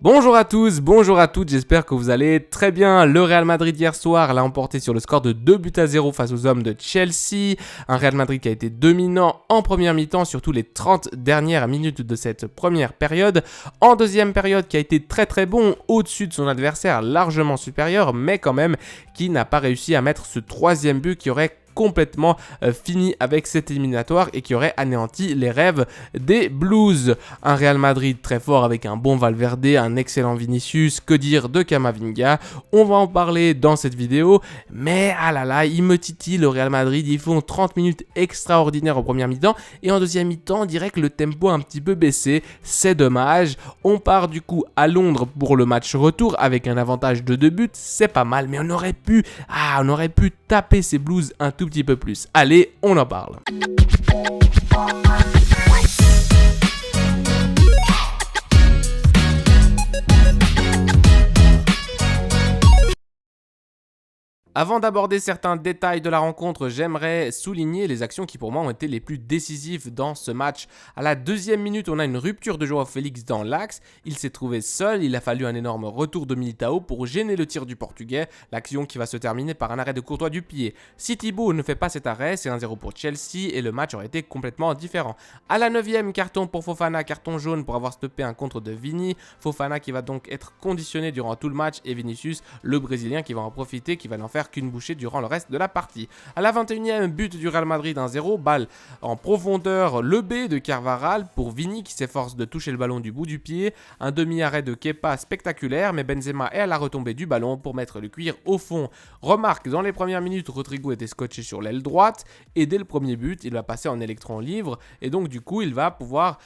Bonjour à tous, bonjour à toutes, j'espère que vous allez très bien. Le Real Madrid hier soir l'a emporté sur le score de 2-0 face aux hommes de Chelsea. Un Real Madrid qui a été dominant en première mi-temps, surtout les 30 dernières minutes de cette première période. En deuxième période qui a été très bon, au-dessus de son adversaire, largement supérieur, mais quand même qui n'a pas réussi à mettre ce troisième but qui aurait complètement fini avec cette éliminatoire et qui aurait anéanti les rêves des Blues. Un Real Madrid très fort avec un bon Valverde, un excellent Vinicius, que dire de Camavinga. On va en parler dans cette vidéo, mais ah là là, il me titille le Real Madrid, ils font 30 minutes extraordinaires en première mi-temps et en deuxième mi-temps, on dirait que le tempo a un petit peu baissé, c'est dommage. On part du coup à Londres pour le match retour avec un avantage de 2 buts, c'est pas mal, mais on aurait pu taper ces Blues un tout petit peu plus. Allez, on en parle. Avant d'aborder certains détails de la rencontre, j'aimerais souligner les actions qui pour moi ont été les plus décisives dans ce match. À la deuxième minute, on a une rupture de Joao Félix dans l'axe. Il s'est trouvé seul, il a fallu un énorme retour de Militao pour gêner le tir du Portugais. L'action qui va se terminer par un arrêt de Courtois du pied. Si Thibaut ne fait pas cet arrêt, c'est 1-0 pour Chelsea et le match aurait été complètement différent. À la 9e, carton pour Fofana, carton jaune pour avoir stoppé un contre de Vini. Fofana qui va donc être conditionné durant tout le match et Vinicius, le Brésilien qui va en profiter, qui va n'en faire qu'une bouchée durant le reste de la partie. À la 21e, but du Real Madrid 1-0, balle en profondeur, le B de Carvajal pour Vini qui s'efforce de toucher le ballon du bout du pied, un demi-arrêt de Kepa spectaculaire, mais Benzema est à la retombée du ballon pour mettre le cuir au fond. Remarque, dans les premières minutes, Rodrigo était scotché sur l'aile droite et dès le premier but, il va passer en électron libre et donc du coup, il va pouvoir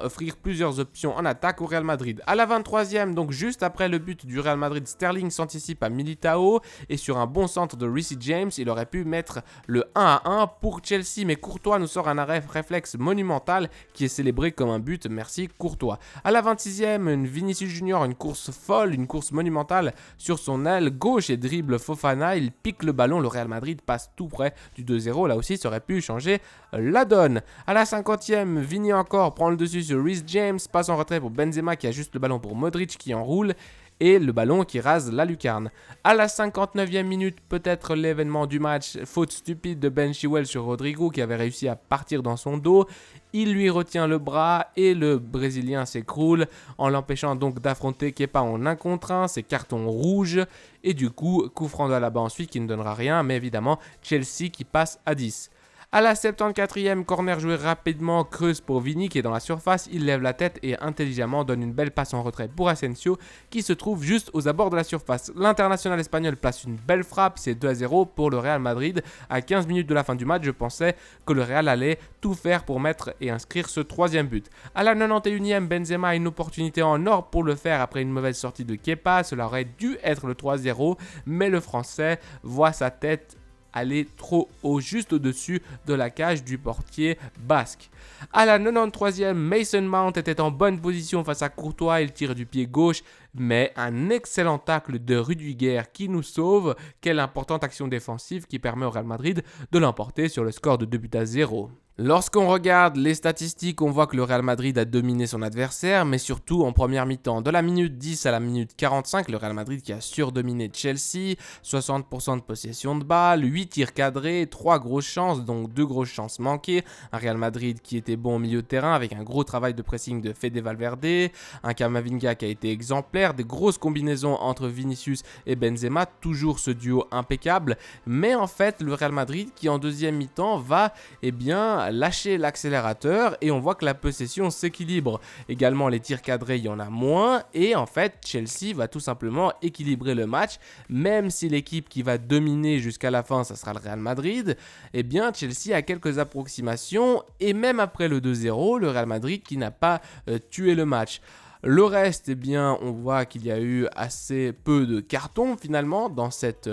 offrir plusieurs options en attaque au Real Madrid. À la 23e, donc juste après le but du Real Madrid, Sterling s'anticipe à Militao et sur un bon centre de Reece James, il aurait pu mettre le 1-1 pour Chelsea, mais Courtois nous sort un arrêt réflexe monumental qui est célébré comme un but, merci Courtois. À la 26e, une Vinicius Junior, une course folle, une course monumentale sur son aile gauche et dribble Fofana, il pique le ballon, le Real Madrid passe tout près du 2-0, là aussi ça aurait pu changer la donne. À la 50e, Vini encore prend le dessus sur Reece James, passe en retrait pour Benzema qui ajuste le ballon pour Modric qui enroule, et le ballon qui rase la lucarne. À la 59e minute, peut-être l'événement du match, faute stupide de Ben Chilwell sur Rodrigo qui avait réussi à partir dans son dos. Il lui retient le bras et le Brésilien s'écroule en l'empêchant donc d'affronter Kepa en 1 contre 1, c'est carton rouge et du coup, coup franc de là-bas ensuite qui ne donnera rien, mais évidemment Chelsea qui passe à 10. À la 74e, corner joué rapidement, creuse pour Vini qui est dans la surface, il lève la tête et intelligemment donne une belle passe en retrait pour Asensio qui se trouve juste aux abords de la surface. L'international espagnol place une belle frappe, c'est 2-0 pour le Real Madrid. À 15 minutes de la fin du match, je pensais que le Real allait tout faire pour mettre et inscrire ce troisième but. À la 91e, Benzema a une opportunité en or pour le faire après une mauvaise sortie de Kepa, cela aurait dû être le 3-0, mais le Français voit sa tête aller trop haut, juste au-dessus de la cage du portier basque. À la 93e, Mason Mount était en bonne position face à Courtois, il tire du pied gauche, mais un excellent tacle de Rudiger qui nous sauve. Quelle importante action défensive qui permet au Real Madrid de l'emporter sur le score de 2-0. Lorsqu'on regarde les statistiques, on voit que le Real Madrid a dominé son adversaire, mais surtout en première mi-temps. De la minute 10 à la minute 45, le Real Madrid qui a surdominé Chelsea, 60% de possession de balle, 8 tirs cadrés, 3 grosses chances, donc 2 grosses chances manquées. Un Real Madrid qui était bon au milieu de terrain avec un gros travail de pressing de Fede Valverde, un Camavinga qui a été exemplaire, des grosses combinaisons entre Vinicius et Benzema, toujours ce duo impeccable. Mais en fait, le Real Madrid qui en deuxième mi-temps va lâcher l'accélérateur et on voit que la possession s'équilibre. Également les tirs cadrés, il y en a moins et en fait Chelsea va tout simplement équilibrer le match, même si l'équipe qui va dominer jusqu'à la fin ça sera le Real Madrid, Chelsea a quelques approximations et même après le 2-0, le Real Madrid qui n'a pas tué le match. Le reste, on voit qu'il y a eu assez peu de cartons finalement dans cette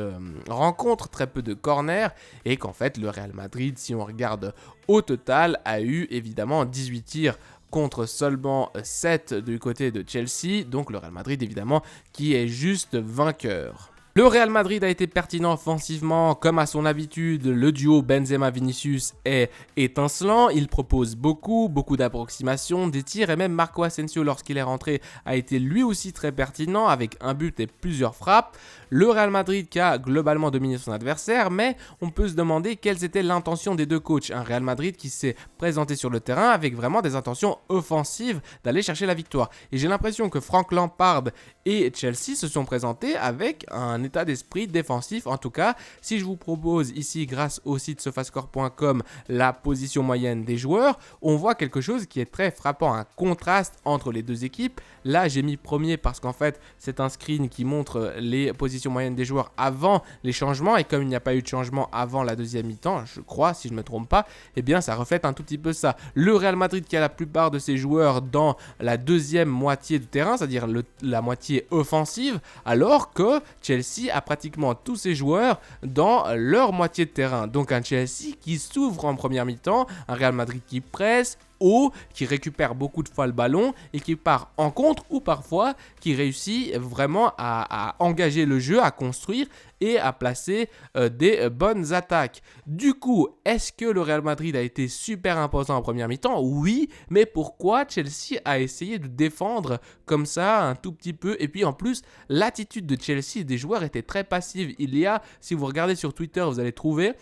rencontre, très peu de corners, et qu'en fait le Real Madrid, si on regarde au total, a eu évidemment 18 tirs contre seulement 7 du côté de Chelsea, donc le Real Madrid évidemment qui est juste vainqueur. Le Real Madrid a été pertinent offensivement, comme à son habitude, le duo Benzema-Vinicius est étincelant, il propose beaucoup d'approximations, des tirs et même Marco Asensio lorsqu'il est rentré a été lui aussi très pertinent avec un but et plusieurs frappes. Le Real Madrid qui a globalement dominé son adversaire, mais on peut se demander quelles étaient l'intention des deux coachs. Un Real Madrid qui s'est présenté sur le terrain avec vraiment des intentions offensives d'aller chercher la victoire. Et j'ai l'impression que Frank Lampard et Chelsea se sont présentés avec un état d'esprit défensif. En tout cas, si je vous propose ici, grâce au site sofascore.com, la position moyenne des joueurs, on voit quelque chose qui est très frappant, un contraste entre les deux équipes. Là, j'ai mis premier parce qu'en fait, c'est un screen qui montre les positions moyennes des joueurs avant les changements. Et comme il n'y a pas eu de changement avant la deuxième mi-temps, je crois, si je ne me trompe pas, eh bien, ça reflète un tout petit peu ça. Le Real Madrid qui a la plupart de ses joueurs dans la deuxième moitié du terrain, c'est-à-dire la moitié offensive, alors que Chelsea a pratiquement tous ses joueurs dans leur moitié de terrain. Donc un Chelsea qui s'ouvre en première mi-temps, un Real Madrid qui presse haut, qui récupère beaucoup de fois le ballon et qui part en contre ou parfois qui réussit vraiment à engager le jeu, à construire et à placer des bonnes attaques. Du coup, est-ce que le Real Madrid a été super imposant en première mi-temps? Oui, mais pourquoi Chelsea a essayé de défendre comme ça un tout petit peu? Et puis en plus, l'attitude de Chelsea et des joueurs était très passive. Il y a, si vous regardez sur Twitter, vous allez trouver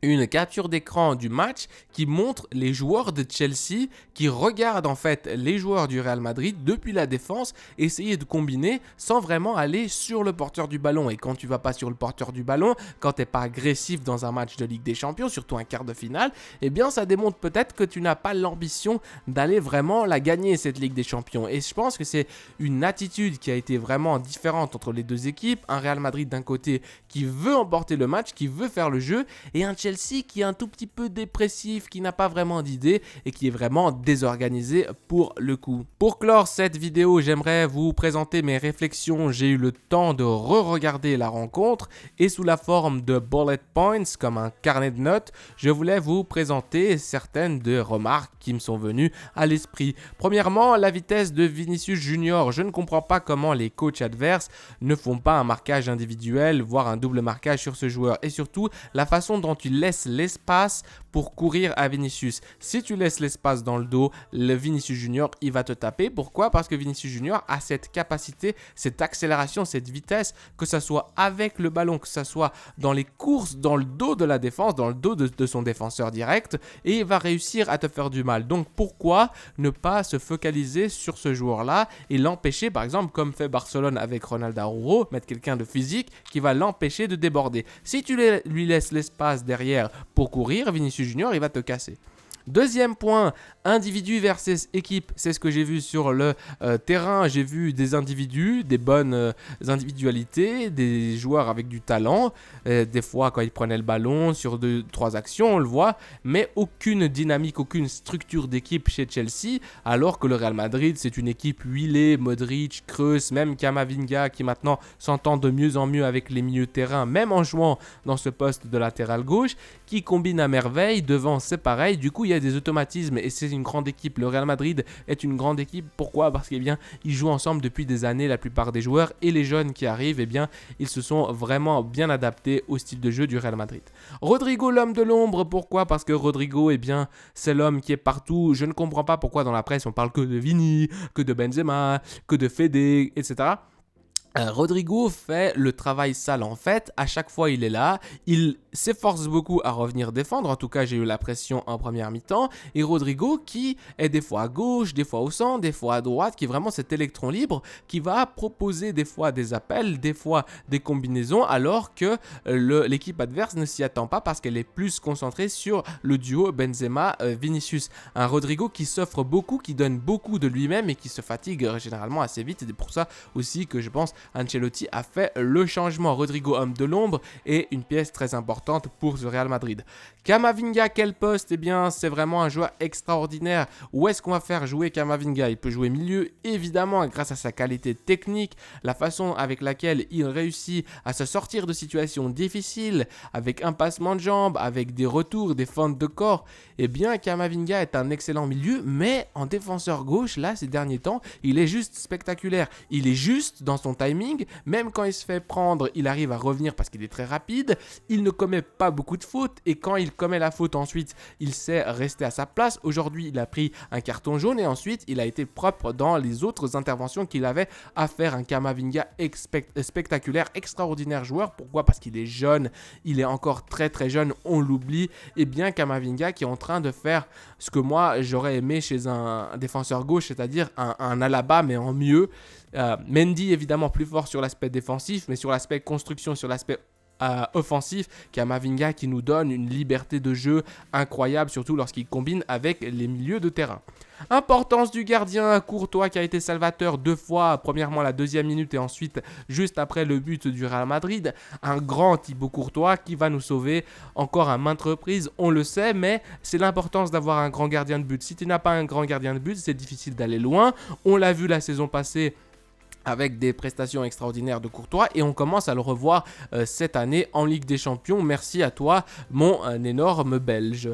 une capture d'écran du match qui montre les joueurs de Chelsea qui regardent en fait les joueurs du Real Madrid depuis la défense essayer de combiner sans vraiment aller sur le porteur du ballon. Et quand tu vas pas sur le porteur du ballon, quand tu n'es pas agressif dans un match de Ligue des Champions, surtout un quart de finale, eh bien ça démontre peut-être que tu n'as pas l'ambition d'aller vraiment la gagner cette Ligue des Champions. Et je pense que c'est une attitude qui a été vraiment différente entre les deux équipes. Un Real Madrid d'un côté qui veut emporter le match, qui veut faire le jeu, et un Chelsea qui est un tout petit peu dépressif, qui n'a pas vraiment d'idée et qui est vraiment désorganisé pour le coup. Pour clore cette vidéo, j'aimerais vous présenter mes réflexions. J'ai eu le temps de re-regarder la rencontre et sous la forme de bullet points, comme un carnet de notes, je voulais vous présenter certaines des remarques qui me sont venues à l'esprit. Premièrement, la vitesse de Vinicius Junior. Je ne comprends pas comment les coachs adverses ne font pas un marquage individuel, voire un double marquage sur ce joueur. Et surtout, la façon dont il laisse l'espace pour courir à Vinicius. Si tu laisses l'espace dans le dos, le Vinicius Junior, il va te taper. Pourquoi? Parce que Vinicius Junior a cette capacité, cette accélération, cette vitesse, que ça soit avec le ballon, que ça soit dans les courses, dans le dos de la défense, dans le dos de son défenseur direct, et il va réussir à te faire du mal. Donc pourquoi ne pas se focaliser sur ce joueur-là et l'empêcher, par exemple, comme fait Barcelone avec Ronald Araujo, mettre quelqu'un de physique qui va l'empêcher de déborder. Si tu lui laisses l'espace derrière pour courir, Vinicius Junior, il va te casser. Deuxième point, individu versus équipe. C'est ce que j'ai vu sur le terrain. J'ai vu des individus, des bonnes individualités, des joueurs avec du talent. Des fois, quand ils prenaient le ballon sur 2-3 actions, on le voit. Mais aucune dynamique, aucune structure d'équipe chez Chelsea. Alors que le Real Madrid, c'est une équipe huilée. Modric, Kroos, même Camavinga qui maintenant s'entend de mieux en mieux avec les milieux de terrain, même en jouant dans ce poste de latéral gauche, qui combine à merveille. Devant, c'est pareil. Du coup, il y a des automatismes et c'est une grande équipe. Le Real Madrid est une grande équipe. Pourquoi? Parce qu'ils jouent ensemble depuis des années, la plupart des joueurs, et les jeunes qui arrivent, ils se sont vraiment bien adaptés au style de jeu du Real Madrid. Rodrigo, l'homme de l'ombre. Pourquoi? Parce que Rodrigo, c'est l'homme qui est partout. Je ne comprends pas pourquoi dans la presse on parle que de Vini, que de Benzema, que de Fede, etc. Rodrigo fait le travail sale en fait, à chaque fois il est là, il s'efforce beaucoup à revenir défendre, en tout cas j'ai eu la pression en première mi-temps, et Rodrigo qui est des fois à gauche, des fois au centre, des fois à droite, qui est vraiment cet électron libre, qui va proposer des fois des appels, des fois des combinaisons, alors que l'équipe adverse ne s'y attend pas parce qu'elle est plus concentrée sur le duo Benzema-Vinicius. Un Rodrigo qui s'offre beaucoup, qui donne beaucoup de lui-même et qui se fatigue généralement assez vite, et c'est pour ça aussi que je pense Ancelotti a fait le changement. Rodrigo, homme de l'ombre, est une pièce très importante pour ce Real Madrid. Camavinga, quel poste? C'est vraiment un joueur extraordinaire. Où est-ce qu'on va faire jouer Camavinga? Il peut jouer milieu, évidemment, grâce à sa qualité technique, la façon avec laquelle il réussit à se sortir de situations difficiles, avec un passement de jambes, avec des retours, des feintes de corps. Camavinga est un excellent milieu, mais en défenseur gauche, là, ces derniers temps, il est juste spectaculaire. Il est juste dans son timing timing. Même quand il se fait prendre, il arrive à revenir parce qu'il est très rapide. Il ne commet pas beaucoup de fautes et quand il commet la faute ensuite, il sait rester à sa place. Aujourd'hui, il a pris un carton jaune et ensuite, il a été propre dans les autres interventions qu'il avait à faire. Un Camavinga spectaculaire, extraordinaire joueur. Pourquoi? Parce qu'il est jeune, il est encore très très jeune, on l'oublie. Et bien Camavinga qui est en train de faire ce que moi j'aurais aimé chez un défenseur gauche, c'est-à-dire un Alaba mais en mieux. Mendy évidemment plus fort sur l'aspect défensif, mais sur l'aspect construction, sur l'aspect offensif, Camavinga qui nous donne une liberté de jeu incroyable, surtout lorsqu'il combine avec les milieux de terrain. Importance du gardien Courtois qui a été salvateur 2 fois, premièrement la 2e minute et ensuite juste après le but du Real Madrid. Un grand Thibaut Courtois qui va nous sauver encore à maintes reprises, on le sait, mais c'est l'importance d'avoir un grand gardien de but. Si tu n'as pas un grand gardien de but, c'est difficile d'aller loin. On l'a vu la saison passée avec des prestations extraordinaires de Courtois et on commence à le revoir cette année en Ligue des Champions. Merci à toi, mon énorme Belge.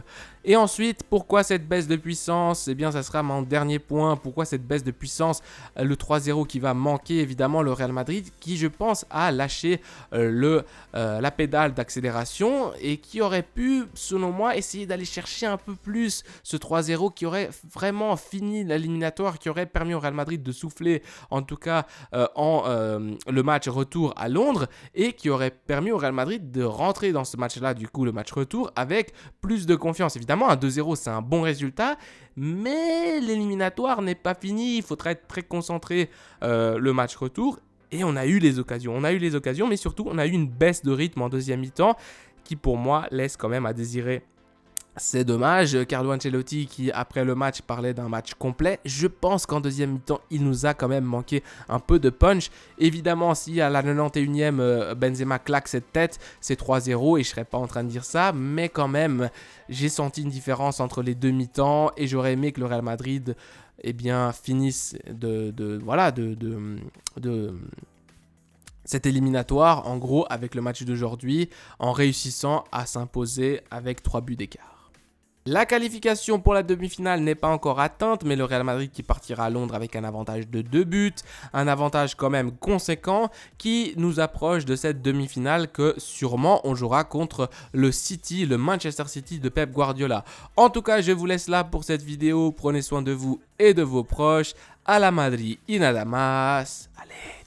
Et ensuite, pourquoi cette baisse de puissance? Eh bien, ça sera mon dernier point. Pourquoi cette baisse de puissance? Le 3-0 qui va manquer, évidemment, le Real Madrid, qui, je pense, a lâché la pédale d'accélération et qui aurait pu, selon moi, essayer d'aller chercher un peu plus ce 3-0 qui aurait vraiment fini l'éliminatoire, qui aurait permis au Real Madrid de souffler, en tout cas, le match retour à Londres et qui aurait permis au Real Madrid de rentrer dans ce match-là, du coup, le match retour, avec plus de confiance. Évidemment, un 2-0, c'est un bon résultat, mais l'éliminatoire n'est pas fini. Il faudra être très concentré le match retour. Et on a eu les occasions. Mais surtout, on a eu une baisse de rythme en deuxième mi-temps qui, pour moi, laisse quand même à désirer. C'est dommage, Carlo Ancelotti qui après le match parlait d'un match complet. Je pense qu'en deuxième mi-temps, il nous a quand même manqué un peu de punch. Évidemment, si à la 91e, Benzema claque cette tête, c'est 3-0 et je ne serais pas en train de dire ça. Mais quand même, j'ai senti une différence entre les deux mi-temps et j'aurais aimé que le Real Madrid finisse de cet éliminatoire, en gros, avec le match d'aujourd'hui, en réussissant à s'imposer avec 3 buts d'écart. La qualification pour la demi-finale n'est pas encore atteinte, mais le Real Madrid qui partira à Londres avec un avantage de 2 buts, un avantage quand même conséquent qui nous approche de cette demi-finale que sûrement on jouera contre le City, le Manchester City de Pep Guardiola. En tout cas, je vous laisse là pour cette vidéo, prenez soin de vous et de vos proches. À la Madrid y nada más. Allez.